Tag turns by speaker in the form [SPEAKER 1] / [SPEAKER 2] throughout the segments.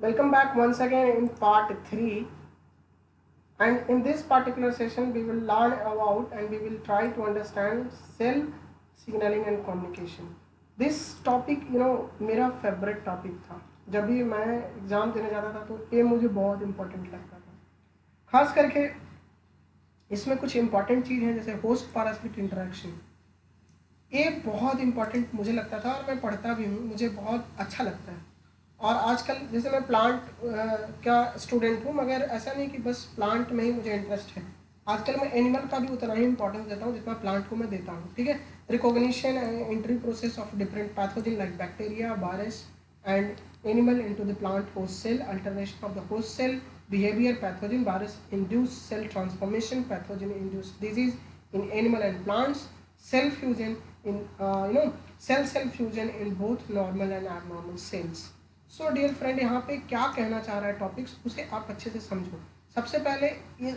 [SPEAKER 1] Welcome back once again in part 3, and in this particular session we will learn about and we will try to understand cell signaling and communication. This topic मेरा favourite topic था। जब भी मैं exam देने जाता था तो ये मुझे बहुत इंपॉर्टेंट लगता था। खास करके इसमें कुछ इंपॉर्टेंट चीज़ है जैसे होस्ट पैरासिट इंटरेक्शन। ये बहुत इंपॉर्टेंट मुझे लगता था और मैं पढ़ता भी हूँ, मुझे बहुत अच्छा लगता है। और आजकल जैसे मैं प्लांट का स्टूडेंट हूँ, मगर ऐसा नहीं कि बस प्लांट में ही मुझे इंटरेस्ट है। आजकल मैं एनिमल का भी उतना ही इंपॉर्टेंस देता हूँ जितना प्लांट को मैं देता हूँ। ठीक है। Recognition and entry process of different pathogen like bacteria, virus and animal into the plant host cell, alternation of the host cell behavior, pathogen, virus induced cell transformation, pathogen induced disease in animal and plants, cell fusion in cell fusion in both normal and abnormal cells. So dear friend, यहाँ पे क्या कहना चाह रहा है topics उसे आप अच्छे से समझो। सबसे पहले ये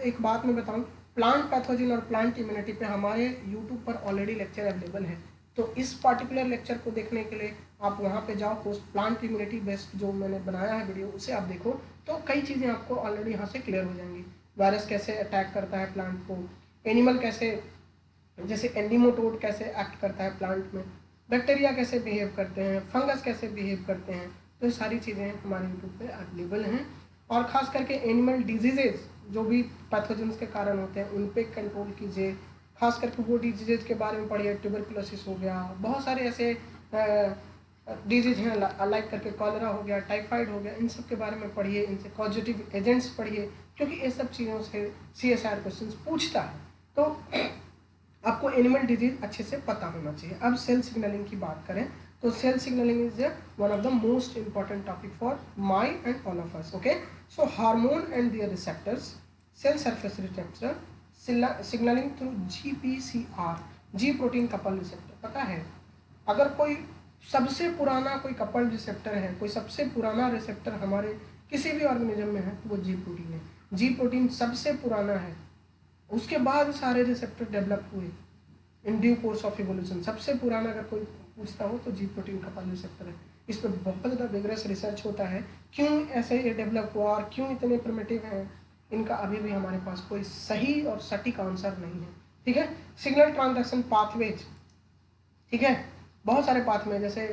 [SPEAKER 1] एक बात मैं बताऊँ, प्लांट पैथोजन और प्लांट इम्यूनिटी पे हमारे यूट्यूब पर ऑलरेडी लेक्चर अवेलेबल है। तो इस पार्टिकुलर लेक्चर को देखने के लिए आप वहाँ पे जाओ, पोस्ट प्लांट इम्यूनिटी बेस्ड जो मैंने बनाया है वीडियो उसे आप देखो, तो कई चीज़ें आपको ऑलरेडी यहाँ से क्लियर हो जाएंगी। वायरस कैसे अटैक करता है प्लांट को, एनिमल कैसे जैसे एंडीमोटोड कैसे एक्ट करता है प्लांट में, बैक्टीरिया कैसे बिहेव करते हैं, फंगस कैसे बिहेव करते हैं। तो ये सारी चीज़ें हमारे यूट्यूब पे अवेलेबल हैं। और ख़ास करके एनिमल डिजीजेज जो भी पैथोजेंस के कारण होते हैं उन पे कंट्रोल कीजिए। खास करके वो डिजीजेज के बारे में पढ़िए, ट्यूबरकुलोसिस हो गया, बहुत सारे ऐसे डिजीज हैं लाइक करके कॉलरा हो गया, टाइफाइड हो गया, इन सब के बारे में पढ़िए, इनसे कॉजेटिव एजेंट्स पढ़िए, क्योंकि ये सब चीज़ों से CSIR क्वेश्चन पूछता है। तो आपको एनिमल डिजीज अच्छे से पता होना चाहिए। अब सेल सिग्नलिंग की बात करें तो cell signalling is one of the most important topic for my and all of us. Okay, so hormone and their receptors, cell surface receptor signalling through GPCR, G protein couple receptor. पता है, अगर कोई सबसे पुराना कोई couple receptor है, कोई सबसे पुराना रिसेप्टर हमारे किसी भी ऑर्गेनिज्म में है तो वो जी प्रोटीन है। जी प्रोटीन सबसे पुराना है, उसके बाद सारे रिसेप्टर डेवलप हुए in due course of evolution. सबसे पुराना अगर कोई पूछता हो तो जी प्रोटीन का कपल रिसेप्टर है। इस पर बहुत ज़्यादा विग्रस रिसर्च होता है, क्यों ऐसे ये डेवलप हुआ और क्यों इतने प्रिमिटिव हैं, इनका अभी भी हमारे पास कोई सही और सटीक आंसर नहीं है। ठीक है। सिग्नल ट्रांसडक्शन पाथवेज, ठीक है, बहुत सारे पाथवे जैसे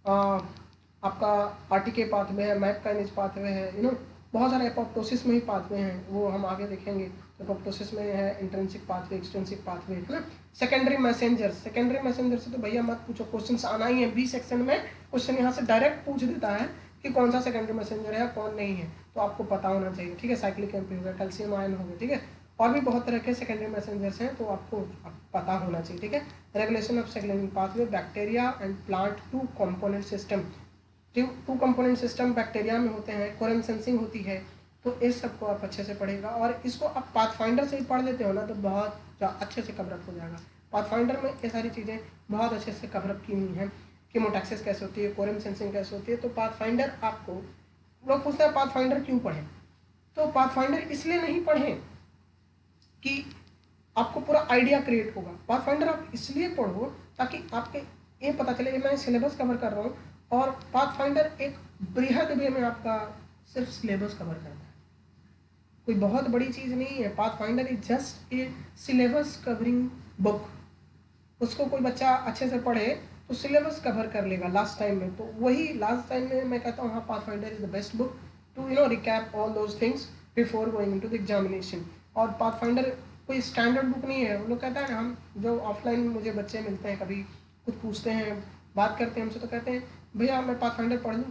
[SPEAKER 1] आपका आरटीके पाथवे है, मैप काइनेज पाथवे है, बहुत सारे एपोप्टोसिस में ही पाथवे हैं, वो हम आगे देखेंगे। तो एपोप्टोसिस में है इंट्रिंसिक पाथवे, एक्सट्रिंसिक पाथवे, है ना। सेकेंडरी मैसेंजर, सेकेंडरी मैसेंजर से तो भैया मत पूछो, क्वेश्चंस आना ही है। 20 सेक्शन में क्वेश्चन यहाँ से डायरेक्ट पूछ देता है कि कौन सा सेकेंडरी मैसेंजर है कौन नहीं है, तो आपको पता होना चाहिए। ठीक है, साइक्लिक एम्पी हो गया, कैल्शियम आयन हो गया, ठीक है, और भी बहुत तरह के सेकेंडरी मैसेंजर्स हैं, तो आपको पता होना चाहिए। ठीक है। Regulation of signalling pathway, bacteria and plant, two component system. Two component system bacteria में होते हैं, कोरम सेंसिंग होती है, तो इस सबको आप अच्छे से पढ़ेगा। और इसको आप पाथफाइंडर से ही पढ़ लेते हो ना तो बहुत अच्छे से कवरअप हो जाएगा। पाथफाइंडर में ये सारी चीज़ें बहुत अच्छे से कवरअप की हुई हैं, कीमोटैक्सिस कैसे होती है, कोरम सेंसिंग कैसे होती है। तो पाथफाइंडर आपको लोग पूछते हैं पाथफाइंडर क्यों पढ़ें, तो पाथफाइंडर इसलिए नहीं पढ़ें कि आपको पूरा आइडिया क्रिएट होगा। पाथफाइंडर आप इसलिए पढ़ो ताकि आपके ये पता चले मैं सिलेबस कवर कर रहा हूँ, और पाथफाइंडर एक बृहद वे में आपका सिर्फ सिलेबस कवर करता है, कोई बहुत बड़ी चीज़ नहीं है। Pathfinder is just a syllabus covering book. उसको कोई बच्चा अच्छे से पढ़े तो सिलेबस कवर कर लेगा लास्ट टाइम में। तो वही लास्ट टाइम में मैं कहता हूँ हाँ, Pathfinder is the best book to recap all those things before going into the examination. और पाथफाइंडर कोई स्टैंडर्ड बुक नहीं है। वो लोग कहता है, हम जो ऑफलाइन मुझे बच्चे मिलते हैं, कभी कुछ पूछते हैं, बात करते हैं हमसे, तो कहते हैं भैया मैं पाथफाइंडर पढ़ लूँ,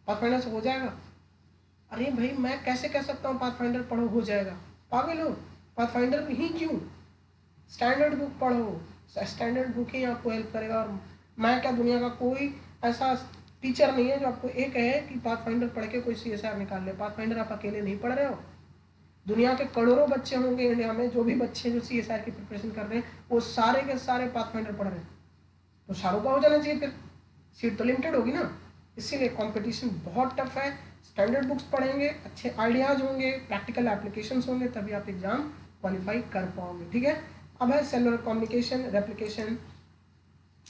[SPEAKER 1] पाथफाइंडर से हो जाएगा। अरे भाई, मैं कैसे कह सकता हूँ पाथफाइंडर पढ़ो हो जाएगा, पागल हो। पाथफाइंडर ही क्यों, स्टैंडर्ड बुक पढ़ो, स्टैंडर्ड बुक ही आपको हेल्प करेगा। और मैं क्या, दुनिया का कोई ऐसा टीचर नहीं है जो आपको एक कहे कि पाथफाइंडर पढ़ के कोई CSR निकाल ले। पाथफाइंडर आप अकेले नहीं पढ़ रहे हो, दुनिया के करोड़ों बच्चे होंगे इंडिया में, जो भी बच्चे जो CSR की प्रिपरेशन कर रहे हैं वो सारे के सारे पाथफाइंडर पढ़ रहे हैं, तो सारों का हो जाना चाहिए, फिर सीट तो लिमिटेड होगी ना। इसीलिए कंपटीशन बहुत टफ है। स्टैंडर्ड बुक्स पढ़ेंगे, अच्छे आइडियाज़ होंगे, प्रैक्टिकल एप्लीकेशंस होंगे, तभी आप एग्जाम क्वालिफाई कर पाओगे। ठीक है। अब है cellular communication, replication,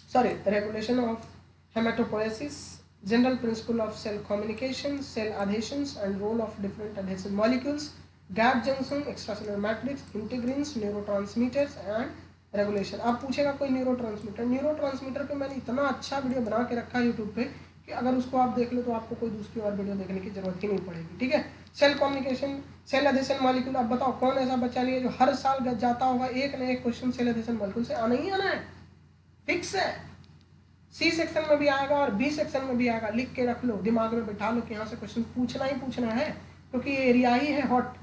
[SPEAKER 1] sorry regulation of haematopoiesis, general principle of cell communication, cell adhesions and role of different adhesive molecules, gap junction, extracellular matrix, integrins, neurotransmitters and regulation। अब पूछेगा कोई न्यूरोट्रांसमीटर पे मैंने इतना अच्छा वीडियो बना के रखा है यूट्यूब पे कि अगर उसको आप देख लो तो आपको कोई दूसरी और वीडियो देखने की जरूरत ही नहीं पड़ेगी। ठीक है, cell communication, cell adhesion molecule. अब बताओ कौन ऐसा बच्चा नहीं है जो हर साल जाता होगा एक ना एक क्वेश्चन सेल एडिशन मॉलिक्यूल से आना ही आना है, फिक्स है। सी सेक्शन में भी आएगा और बी सेक्शन में भी आएगा, लिख के रख लो, दिमाग में बिठा लो कि यहाँ से क्वेश्चन पूछना ही पूछना है, क्योंकि ये एरिया ही है हॉट।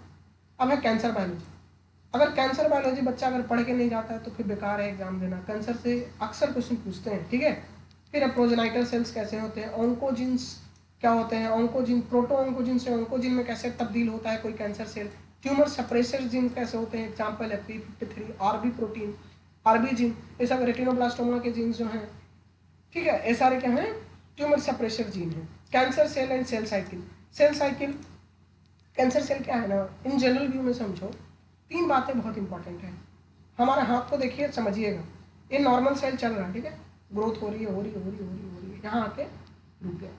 [SPEAKER 1] अब है कैंसर बायोलॉजी। अगर कैंसर बायोलॉजी बच्चा अगर पढ़ के नहीं जाता है तो फिर बेकार है एग्जाम देना। कैंसर से अक्सर क्वेश्चन पूछते हैं। ठीक है, फिर प्रोजेनाइटल सेल्स कैसे होते हैं, ऑन्कोजिन्स क्या होते हैं, ऑन्कोजिन, प्रोटो ऑन्कोजिन से ऑन्कोजिन में कैसे तब्दील होता है कोई cancer cell, tumour suppressor gene कैसे होते हैं, एग्जाम्पल है P53, RB protein, RB gene, ये सब रेटिनोब्लास्टोमा के जीन्स जो हैं। ठीक है, ये सारे क्या हैं, ट्यूमर सप्रेसर जीन है। Cancer cell and cell cycle. Cell cycle, cancer cell क्या है ना, इन जनरल व्यू में समझो, तीन बातें बहुत इंपॉर्टेंट है। हमारे हाथ को देखिए, समझिएगा, ये नॉर्मल सेल चल रहा है, ठीक है, ग्रोथ हो रही है, यहाँ आके रुक गया,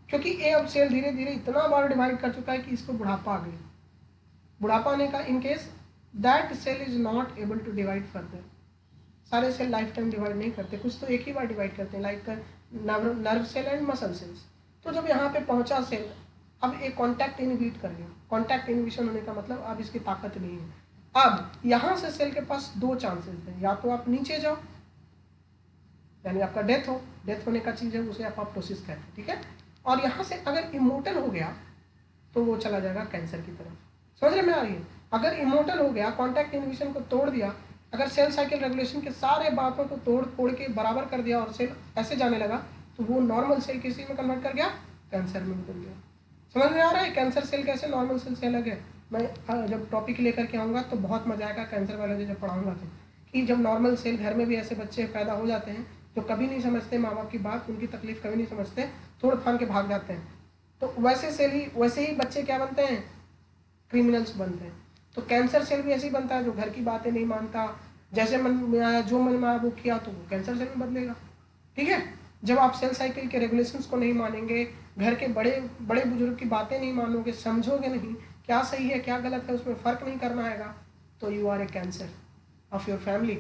[SPEAKER 1] क्योंकि ये अब सेल धीरे धीरे इतना बार डिवाइड कर चुका है कि इसको बुढ़ापा आ गया। बुढ़ापा आने का in case that cell is not able to divide further. सारे सेल लाइफ टाइम डिवाइड नहीं करते, कुछ तो एक ही बार डिवाइड करते हैं, like nerve cell and muscle cells. तो जब यहाँ पे पहुंचा सेल, अब एक कॉन्टैक्ट इनहिबिट कर गया। कॉन्टैक्ट इनहिबिशन होने का मतलब अब इसकी ताकत नहीं है। अब यहाँ से सेल के पास दो चांसेस हैं, या तो आप नीचे जाओ यानी आपका डेथ हो, डेथ होने का चीज़ है, उसे आप अपटोसिस कहते हैं। ठीक है, और यहाँ से अगर इमोर्टल हो गया तो वो चला जाएगा कैंसर की तरफ। समझ में आ रही है, अगर इमोर्टल हो गया, कॉन्टैक्ट इनहिबिशन को तोड़ दिया, अगर सेल साइकिल रेगुलेशन के सारे बातों को तोड़ के बराबर कर दिया और सेल ऐसे जाने लगा, तो वो नॉर्मल सेल किसी में कन्वर्ट कर गया, कैंसर में बदल गया। समझ में आ रहा है कैंसर सेल कैसे नॉर्मल सेल से अलग है। मैं जब टॉपिक लेकर के आऊँगा तो बहुत मजा आएगा कैंसर बायोलॉजी जब पढ़ाऊंगा, तो कि जब नॉर्मल सेल, घर में भी ऐसे बच्चे पैदा हो जाते हैं जो कभी नहीं समझते माँ बाप की बात, उनकी तकलीफ कभी नहीं समझते, तोड़ फान के भाग जाते हैं, तो वैसे ही बच्चे क्या बनते हैं, क्रिमिनल्स बनते हैं। तो कैंसर सेल भी ऐसे ही बनता है, जो घर की बातें नहीं मानता, जैसे मन में आया, जो मन में आया वो किया, तो वो कैंसर सेल में बदलेगा। ठीक है, जब आप सेल साइकिल के रेगुलेशंस को नहीं मानेंगे, घर के बड़े बड़े बुजुर्ग की बातें नहीं मानोगे, समझोगे नहीं क्या सही है क्या गलत है, उसमें फ़र्क नहीं करना आएगा, तो you are a cancer of your family.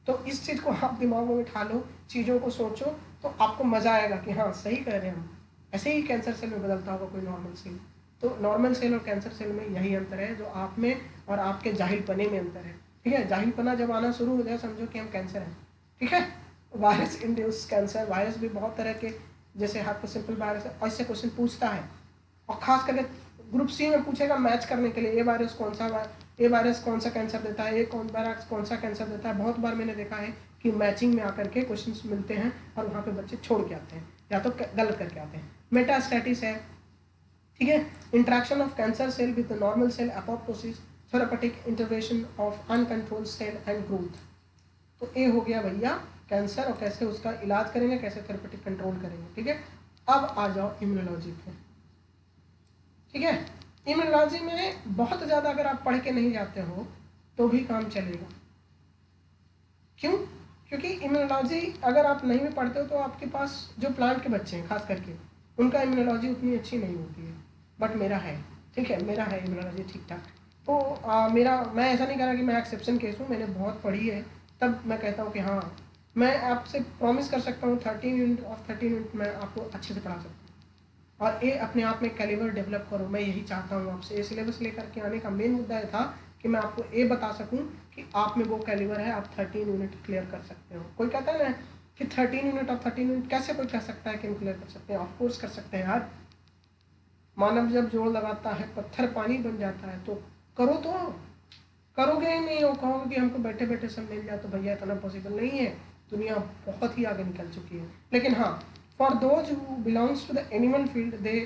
[SPEAKER 1] तो इस चीज़ को आप दिमागों में उठा लो, चीज़ों को सोचो, तो आपको मज़ा आएगा कि हाँ सही कह रहे हैं हम। ऐसे ही कैंसर सेल में बदलता होगा कोई नॉर्मल सेल। तो नॉर्मल सेल और कैंसर सेल में यही अंतर है, जो आप में और आपके जाहिलपने में अंतर है। ठीक है, जाहिलपना जब आना शुरू हो जाए समझो कि हम कैंसर हैं। ठीक है, वायरस इंड्यूस कैंसर, वायरस भी बहुत तरह के, जैसे हार्ट सिंपल वायरस है, ऐसे क्वेश्चन पूछता है, और खास करके ग्रुप सी में पूछेगा मैच करने के लिए, ये वायरस कौन सा कैंसर देता है, ये वायरस कौन सा कैंसर देता है। बहुत बार मैंने देखा है कि मैचिंग में आकर के क्वेश्चंस मिलते हैं और वहाँ पे बच्चे छोड़ के आते हैं या तो गलत करके आते हैं। मेटास्टैटिस है, ठीक है, interaction of cancer cell with normal cell, apoptosis, therapeutic intervention of uncontrolled cell and growth. तो ये हो गया भैया कैंसर, और कैसे उसका इलाज करेंगे, कैसे थेरापेटिक कंट्रोल करेंगे। ठीक है, अब आ जाओ इम्यूनोलॉजी पे। ठीक है, इम्यूनोलॉजी में बहुत ज़्यादा अगर आप पढ़ के नहीं जाते हो तो भी काम चलेगा। क्यों? क्योंकि इम्यूनोलॉजी अगर आप नहीं भी पढ़ते हो तो आपके पास जो प्लांट के बच्चे हैं खास करके, उनका इम्यूनोलॉजी उतनी अच्छी नहीं होती है, बट मेरा है। ठीक है, मेरा है इम्यूनोलॉजी ठीक ठाक। तो मैं ऐसा नहीं कह रहा कि मैं एक्सेप्शन केस हूँ, मैंने बहुत पढ़ी है, तब मैं कहता हूँ कि हाँ मैं आपसे प्रॉमिस कर सकता हूँ 13 यूनिट मैं आपको अच्छे से पढ़ा सकता हूँ। और ये अपने आप में कैलिबर डेवलप करो, मैं यही चाहता हूँ आपसे। ये सिलेबस लेकर के आने का मेन मुद्दा ये था कि मैं आपको ये बता सकूँ कि आप में वो कैलिबर है, आप 13 यूनिट क्लियर कर सकते हो। कोई कहता है ना कि 13 यूनिट और 13 यूनिट कैसे कोई कह सकता है कि हम क्लियर कर सकते हैं? ऑफकोर्स कर सकते हैं यार। मानव जब जोड़ लगाता है पत्थर पानी बन जाता है, तो करो, तो करोगे ही नहीं, हो कहोगे कि हमको बैठे बैठे सब मिल जाए, तो भैया इतना पॉसिबल नहीं है, दुनिया बहुत ही आगे निकल चुकी है। लेकिन हाँ, for those who belongs to the animal field, they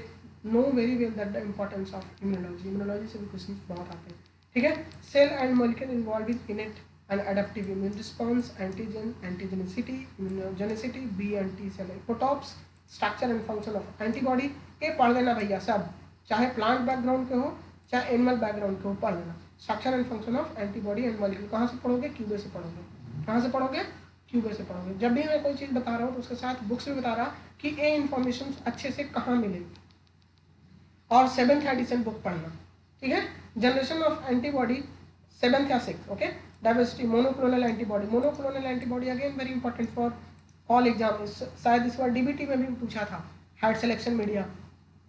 [SPEAKER 1] know very well that the importance of immunology। immunology से भी क्वेश्चन बहुत आते हैं। ठीक है, cell and molecule involve in innate and adaptive immune response, antigenicity, immunogenicity, B and T cell epitopes, structure and function of antibody. ये पढ़ लेना भैया सब, चाहे प्लांट बैकग्राउंड के हो चाहे एनिमल बैकग्राउंड के हो, पढ़ लेना। Structure and function of antibody and molecule कहाँ से पढ़ोगे? क्यूबे से पढ़ोगे। कहाँ से पढ़ोगे? क्यूब से पढ़ोगे। जब भी मैं कोई चीज़ बता रहा हूँ तो उसके साथ बुक्स भी बता रहा कि ये इन्फॉर्मेशन अच्छे से कहाँ मिलेगी। और 7th एडिशन बुक पढ़ना, ठीक है। जनरेशन ऑफ एंटीबॉडी 7th या 6th, okay. Diversity monoclonal antibody, monoclonal antibody again very important for all exam. शायद इस बार डीबीटी में भी पूछा था, हाइट सिलेक्शन मीडिया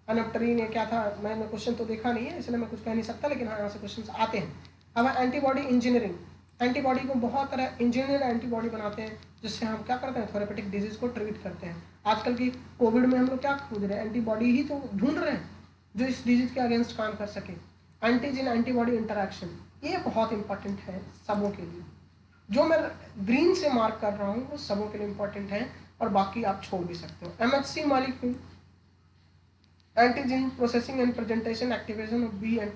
[SPEAKER 1] अनप्टरीन ये क्या था, मैंने क्वेश्चन तो देखा नहीं है इसलिए मैं कुछ कह नहीं सकता, लेकिन हाँ यहाँ से क्वेश्चन आते हैं। अब एंटीबॉडी इंजीनियरिंग, एंटीबॉडी को बहुत तरह इंजीनियर एंटीबॉडी बनाते हैं जिससे हम क्या करते हैं, थेरेपेटिक डिजीज को ट्रीट करते हैं। आजकल की कोविड में हम लोग क्या खोज रहे हैं, एंटीबॉडी ही तो ढूंढ रहे हैं जो इस डिजीज के अगेंस्ट काम कर सके। एंटीजन एंटीबॉडी इंटरैक्शन ये बहुत इंपॉर्टेंट है सबों के लिए, जो मैं ग्रीन से मार्क कर रहा हूँ वो सबों के लिए इंपॉर्टेंट है और बाकी आप छोड़ भी सकते हो। MHC molecule, antigen processing and presentation, activation of B and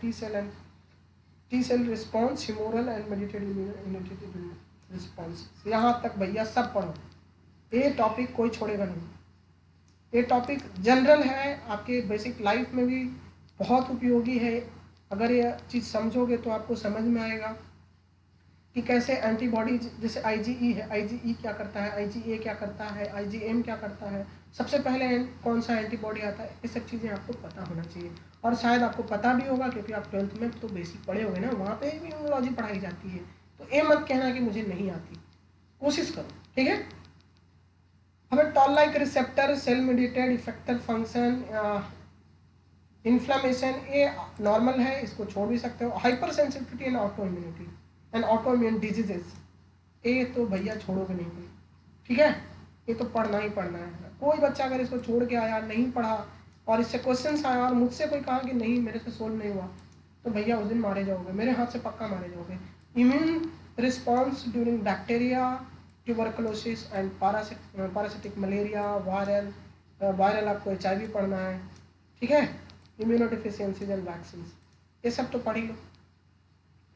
[SPEAKER 1] T cell response, humoral and meditative response. यहाँ तक भैया सब पढ़ो, ये टॉपिक कोई छोड़ेगा नहीं। ये टॉपिक जनरल है, आपके बेसिक लाइफ में भी बहुत उपयोगी है। अगर ये चीज़ समझोगे तो आपको समझ में आएगा कि कैसे एंटीबॉडी, जैसे IgE है, IgE क्या करता है, IgA क्या करता है, IgM क्या करता है, सबसे पहले कौन सा एंटीबॉडी आता है, ये सब चीज़ें आपको पता होना चाहिए। और शायद आपको पता भी होगा क्योंकि आप 12th में तो बेसिक पढ़े होंगे ना, वहाँ पे भी इम्यूनोलॉजी पढ़ाई जाती है। तो ये मत कहना कि मुझे नहीं आती, कोशिश करो, ठीक है। हमें toll like receptor, cell mediated effector function, inflammation ये नॉर्मल है, इसको छोड़ भी सकते हो। Hypersensitivity and autoimmunity and autoimmune diseases, ये तो भैया छोड़ोगे नहीं कोई, ठीक है। ये तो पढ़ना ही पढ़ना है। कोई बच्चा अगर इसको छोड़ के आया, नहीं पढ़ा और इससे क्वेश्चन आया और मुझसे कोई कहा कि नहीं मेरे से सोल्व नहीं हुआ, तो भैया उस दिन मारे जाओगे, मेरे हाथ से पक्का मारे जाओगे। Immune response during bacteria, tuberculosis and parasitic malaria, viral आपको HIV पढ़ना है, ठीक है। इम्यूनोडिफिशियंसीज एंड वैक्सीन, ये सब तो पढ़ ही लो।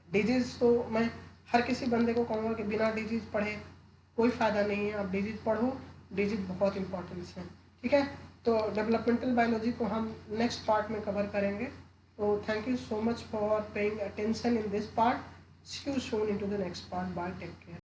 [SPEAKER 1] डिजीज़ तो मैं हर किसी बंदे को कहूँगा कि बिना डिजीज़ पढ़े कोई फ़ायदा नहीं है, आप डिजीज़ पढ़ो, डिजीज़ बहुत इंपॉर्टेंस है, ठीक है। तो डेवलपमेंटल बायोलॉजी को हम नेक्स्ट पार्ट में कवर करेंगे। तो thank you so much for paying attention in this part. See you soon in to the next part. Bye, take care.